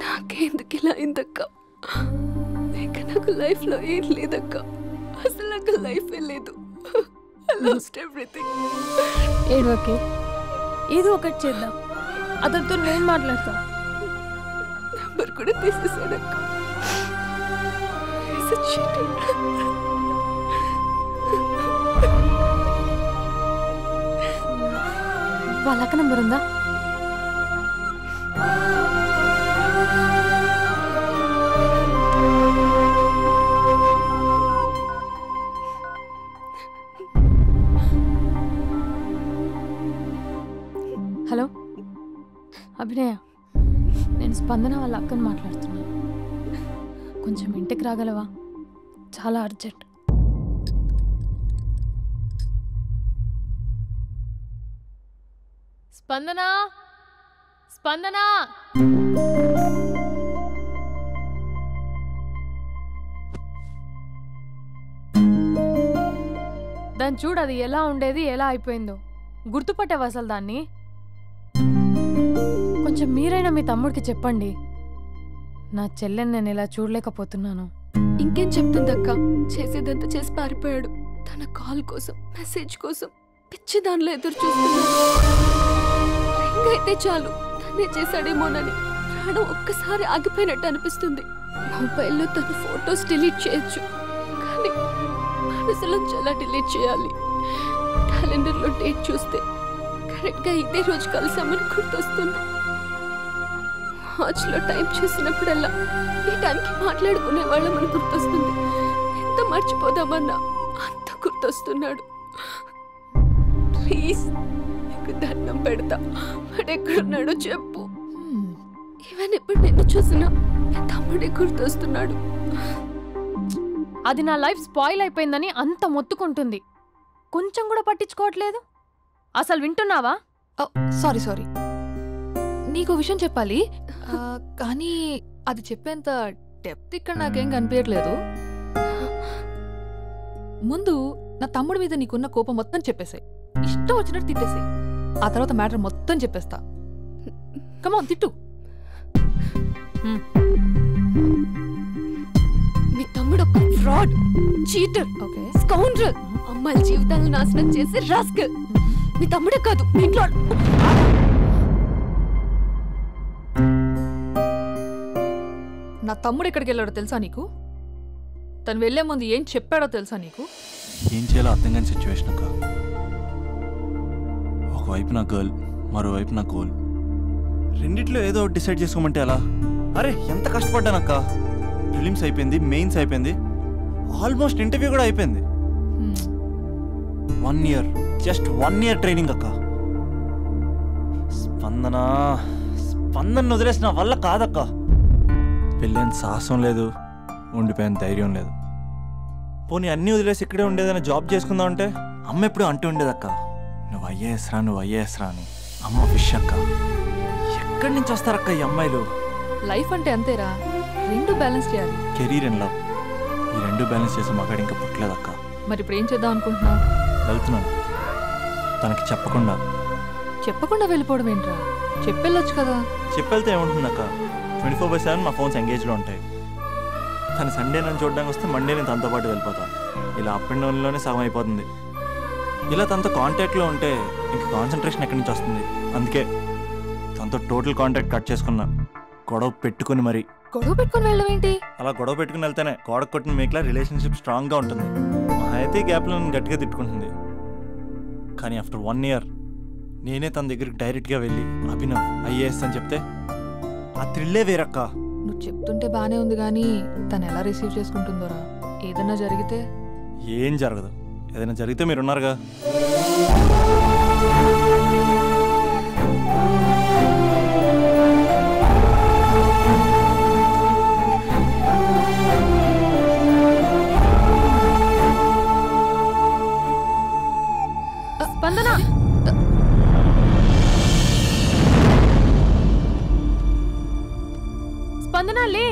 నాకెందుకు ఇలా అయిందక్క? ఇంకా నాకు లైఫ్లో ఏం లేదక్క. అసలు నాకు లైఫే లేదు. I lost everything. ఏడవకే, ఏదో ఒకటి చేద్దాం. అతనితో నేను మాట్లాడతా. నంబర్ కూడా తీసేసాడక్క. He's a cheater. వాళ్ళ అక్క నంబర్ ఉందా? హలో అభినయ, నేను స్పందన వాళ్ళ అక్కని మాట్లాడుతున్నాను. కొంచెం ఇంటికి రాగలవా? చాలా అర్జెంట్. స్పందన, స్పందన. దాన్ని చూడు, అది ఎలా ఉండేది ఎలా అయిపోయిందో. గుర్తుపట్టావు అసలు దాన్ని? కొంచెం మీరైనా మీ తమ్ముడికి చెప్పండి. నా చెల్లెని నేను ఇలా చూడలేకపోతున్నాను. ఇంకేం చెప్తుందక్క? చేసేదంతా చేసి పారిపోయాడు. తన కాల్ కోసం, మెసేజ్ కోసం పిచ్చి దానిలో ఎదురు చూస్తున్నాడు. రింగ్ అయితే చాలు తనే చేశాడేమోనని ప్రాణం ఒక్కసారి ఆగిపోయినట్టు అనిపిస్తుంది. మొబైల్లో తన ఫొటోస్ డిలీట్ చేయొచ్చు, కానీ మనసులో చాలా డిలీట్ చేయాలి. క్యాలెండర్లో డేట్ చూస్తే కరెక్ట్గా ఇదే రోజు కలిసామని గుర్తొస్తుంది. వాచ్లో టైం చూసినప్పుడల్లా ఈ టైంకి మాట్లాడుకునే వాళ్ళమని గుర్తొస్తుంది. ఎంత మర్చిపోదామన్నా అంత గుర్తొస్తున్నాడు. ప్లీజ్ నీకు దండం పెడతా, వాడు ఎక్కడున్నాడో చెప్పు. ఈవెన్ ఇప్పుడు నిన్ను చూసినా నా తమ్ముడే గుర్తొస్తున్నాడు. అది నా లైఫ్ స్పాయిల్ అయిపోయిందని అంత మొత్తుకుంటుంది. కొంచెం కూడా పట్టించుకోవట్లేదు. అసలు వింటున్నావా? సారీ, నీకు విషయం చెప్పాలి, కానీ అది చెప్పేంత డెప్త్ ఇక్కడ నాకేం కనిపించట్లేదు. ముందు నా తమ్ముడి మీద నీకున్న కోపం మొత్తం చెప్పేసాయి. ఇష్టం వచ్చినట్టు తిట్టేసాయి. ఆ తర్వాత మ్యాటర్ మొత్తం చెప్పేస్తా. కమాన్, తిట్టు. మీ తమ్ముడు ఒక ఫ్రాడ్, చీటర్, స్కౌండ్రల్, అమ్మాయిల జీవితాలను నాశనం చేసి రాస్కల్. మీ తమ్ముడే కాదు, మీ ఇంట్లో నా తమ్ముడు ఎక్కడికి వెళ్ళాడో తెలుసా నీకు? తను వెళ్లే ముందు ఏం చెప్పాడో తెలుసా నీకు? ఏం చేయాలో అర్థం కాని సిచ్యువేషన్ అక్క. ఒకవైపు నా గర్ల్, మరోవైపు నా గోల్. రెండిట్లో ఏదో ఒకటి డిసైడ్ చేసుకోమంటే ఎలా? అరే ఎంత కష్టపడ్డానక్క. ప్రిలిమ్స్ అయిపోయింది, మెయిన్స్ అయిపోయింది, ఆల్మోస్ట్ ఇంటర్వ్యూ కూడా అయిపోయింది. 1 year, జస్ట్ 1 year ట్రైనింగ్ అక్క. స్పందన వదిలేసిన వల్ల కాదక్క. పెళ్ళైన సాహసం లేదు, ఉండిపోయిన ధైర్యం లేదు. పోనీ అన్నీ వదిలేసి ఇక్కడే ఉండేదని జాబ్ చేసుకుందాం అంటే అమ్మ ఎప్పుడు అంటూ ఉండేదక్క, నువ్వు ఐఏఎస్ రా అని. అమ్మ ఫిష్ అక్క. ఎక్కడి నుంచి వస్తారక్క ఈ అమ్మాయిలు? లైఫ్ అంటే అంతేరా, 2 బ్యాలెన్స్ చేయాలి. కెరీర్ అండ్ లవ్, ఈ 2 బ్యాలెన్స్ చేసే మగాడు ఇంకా పుట్టలేదక్క. మరి ఇప్పుడు ఏం చేద్దాం అనుకుంటున్నావు? వెళ్తున్నాను, తనకి చెప్పకుండా వెళ్ళిపోవడం ఏంట్రా? చెప్పెళ్ళొచ్చు కదా. చెప్పెళ్తే ఏముంటుందక్క, 24/7 మా ఫోన్స్ ఎంగేజ్లో ఉంటాయి. తను సండే నన్ను చూడడానికి వస్తే మండే నేను తనతో పాటు వెళ్ళిపోతాను. ఇలా అప్ అండ్ డౌన్లోనే సగం అయిపోతుంది. ఇలా తనతో కాంటాక్ట్లో ఉంటే ఇంకా కాన్సన్ట్రేషన్ ఎక్కడి నుంచి వస్తుంది? అందుకే తనతో టోటల్ కాంటాక్ట్ కట్ చేసుకున్నా. గొడవ పెట్టుకుని వెళ్ళడం ఏంటి? అలా గొడవ పెట్టుకుని వెళ్తేనే గోడ కొట్టిన మీకులా రిలేషన్షిప్ స్ట్రాంగ్గా ఉంటుంది. అయితే గ్యాప్లో నన్ను గట్టిగా తిట్టుకుంటుంది. కానీ ఆఫ్టర్ 1 year నేనే తన దగ్గరికి డైరెక్ట్గా వెళ్ళి అభినవ్ ఐఏఎస్ అని చెప్తే ఆ థ్రిల్లే వేరక్క. నువ్వు చెప్తుంటే బానే ఉంది, కానీ తను ఎలా రిసీవ్ చేసుకుంటుందోరా? ఏదైనా జరిగితే? ఏం జరగదు. ఏదైనా జరిగితే మీరున్నారుగా. స్పందన, స్పందన లే.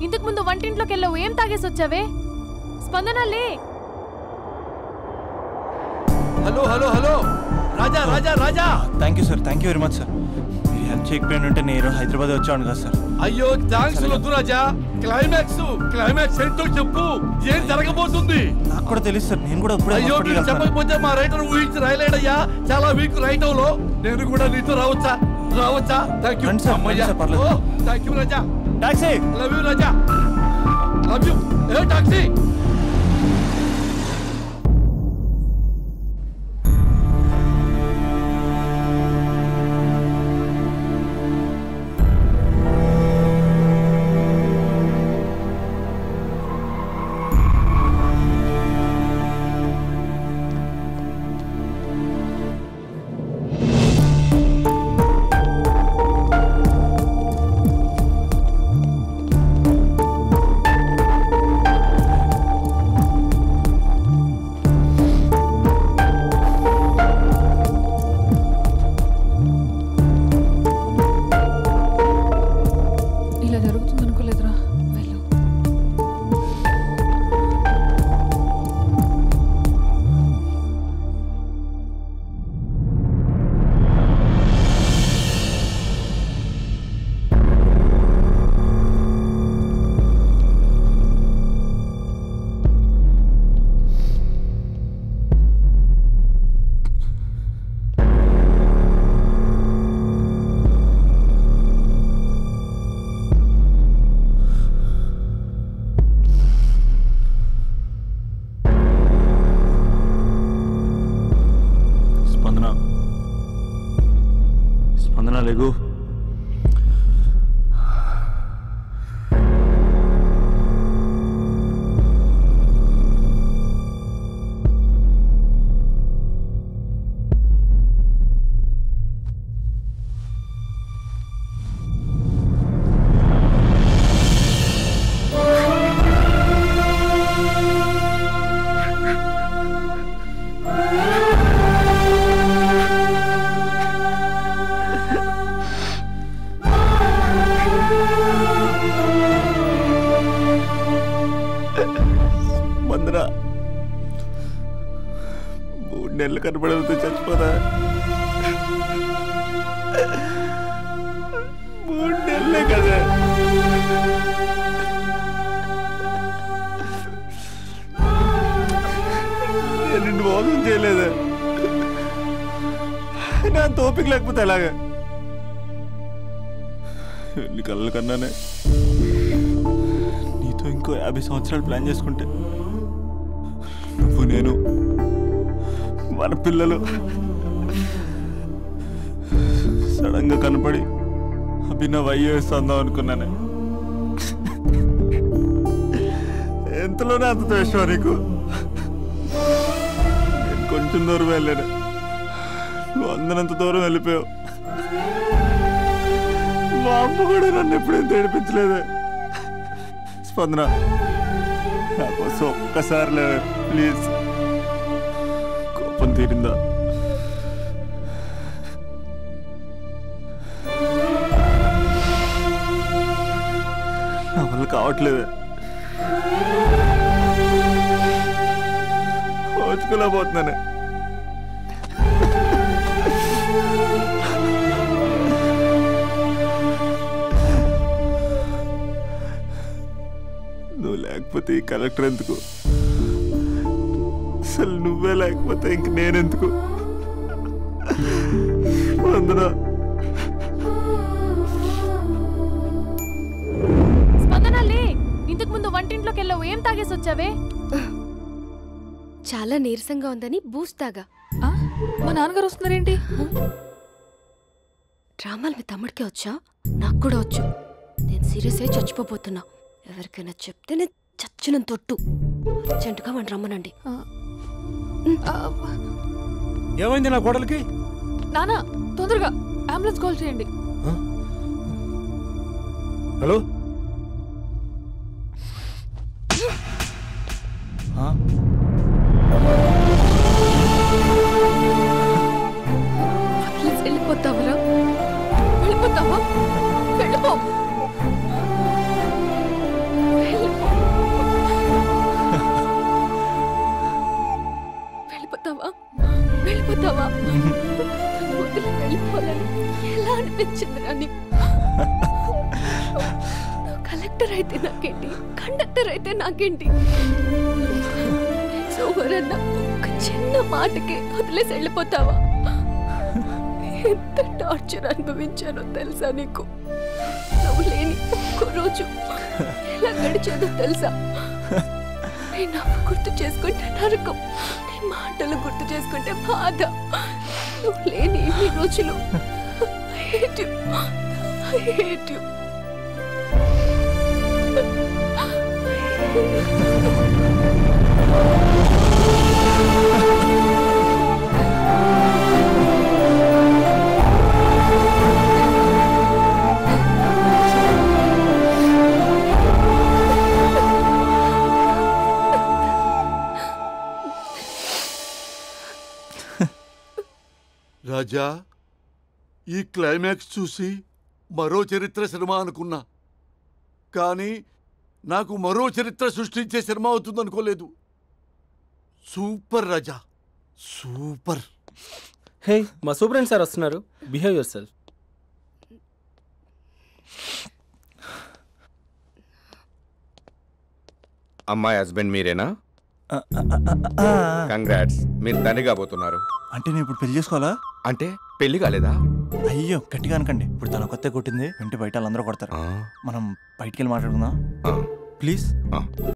ఇంతకు ముందు వంటింట్లోకి వెళ్ళావు, ఏం తాగేసి వచ్చావే? స్పందన లే. Hello hello hello, Raja Raja Raja. Thank you sir, thank you very much sir. మీరు హెల్ప్ చేయకపోయిన ఉంటే నేను హైదరాబాద్ వచ్చాను కదా సార్. అయ్యో థ్యాంక్స్ వద్దు రాజా. క్లైమాక్స్ ఏంటో చెప్పు. ఏం జరగబోతుంది? నాకు కూడా తెలుసు సార్, నేను కూడా అయ్యో మీరు చెప్పకపోతే మా రైటర్ ఊహించి రాయలేడయ్యా. చాలా వీక్ రైటవ్ లో. నేను కూడా నీతో రావచ్చా? థ్యాంక్ యూ అమ్మయ్యా. Thank you Raja. Taxi. Love you Raja. Love you. ఏ టాక్సీ. లేగు. వందనా 3 నెలలు కనబడవుతూ చచ్చిపోదా? 3 నెలలే కదా. నేను నిన్ను మోసం చేయలేదా? నా తోపిక లేకపోతే ఎలాగా? ఎన్ని కళ్ళ కన్నానే నీతో ఇంకో 50 సంవత్సరాలు ప్లాన్ చేసుకుంటే నువ్వు నేను మన పిల్లలు సడన్ గా కనపడి అభినవ్ ఐఏఎస్ అందాం అనుకున్నానే. ఎంతలోనే అంత ద్వేషం నీకు. నేను కొంచెం దూరం వెళ్ళాను, నువ్వు అందనంత దూరం వెళ్ళిపోయావు. మా అమ్మ కూడా నన్ను ఎప్పుడేం ఏడిపించలేదే. స్పందన నా కోసం ఒక్కసారి లేవే ప్లీజ్. కోపం తీరిందా? నా వల్ల కావట్లేదే. ఓచుకోలేకపోతున్నానే. నువ్వు లేకపోతే ఈ కలెక్టర్ ఎందుకు? అసలు నువ్వే లేకపోతే ఇంక నేనెందుకు? వందనా. స్పందనలే, ఇంతకు ముందు వంటింట్లోకి వెళ్ళావు, ఏం తాగేసి వచ్చావే? చాలా నీరసంగా ఉందని బూస్ట్ తాగా. మా నాన్నగారు వస్తున్నారేంటి? డ్రామాలు మీ తమ్ముడికే వచ్చా? నాకు కూడా వచ్చు. నేను సీరియస్ అయి చచ్చిపోతున్నా. ఎవరికైనా చెప్తే నేను చచ్చిన తొట్టు. అర్జెంటుగా వాడిని రమ్మనండి. ఏమైంది నా కోడలికి? నానా తొందరగా అంబులెన్స్ కాల్ చేయండి. హలో. వెళ్ళిపోతావరా? వెళ్ళిపోతావా? వెళ్ళిపో. వెళ్ళిపోతావా? వెళ్ళిపోతావా? నన్ను వదిలి వెళ్ళిపోవాలని ఎలా అనిపించిందిరా నీకు? నువ్వు కలెక్టర్ అయితే నాకేంటి, కండక్టర్ అయితే నాకేంటి? సోమరన్న ఒక చిన్న మాటకి వదిలేసి వెళ్ళిపోతావా? ఎంత టార్చర్ అనుభవించానో తెలుసా నీకు? నువ్వు లేని ఒక్క రోజు ఎలా గడిచేదో తెలుసా? నీ నవ్వు గుర్తు చేసుకుంటే నరకం, నీ మాటలు గుర్తు చేసుకుంటే బాధ. నువ్వు లేని ఇన్ని రోజులు I hate you. I hate you. రాజా, ఈ క్లైమాక్స్ చూసి మరో చరిత్ర సినిమా అనుకున్నా, కానీ నాకు మరో చరిత్ర సృష్టించే సినిమా అవుతుంది అనుకోలేదు. సూపర్ రాజా, సూపర్. హే, మా సూపరింటెండెంట్ సార్ వస్తున్నారు. Behave your self. అమ్మాయి హస్బెండ్ మీరేనా? కంగ్రాట్స్, మీరు తండ్రి కాబోతున్నారు. అంటే నేను ఇప్పుడు పెళ్లి చేసుకోవాలా? అంటే పెళ్లి కాలేదా? అయ్యో గట్టిగా అనకండి. ఇప్పుడు తన కొత్త కొట్టింది, ఇంటి బయట వాళ్ళందరూ కొడతారు. మనం బయటికి వెళ్ళి మాట్లాడుకుందాం ఆ. ప్లీజ్.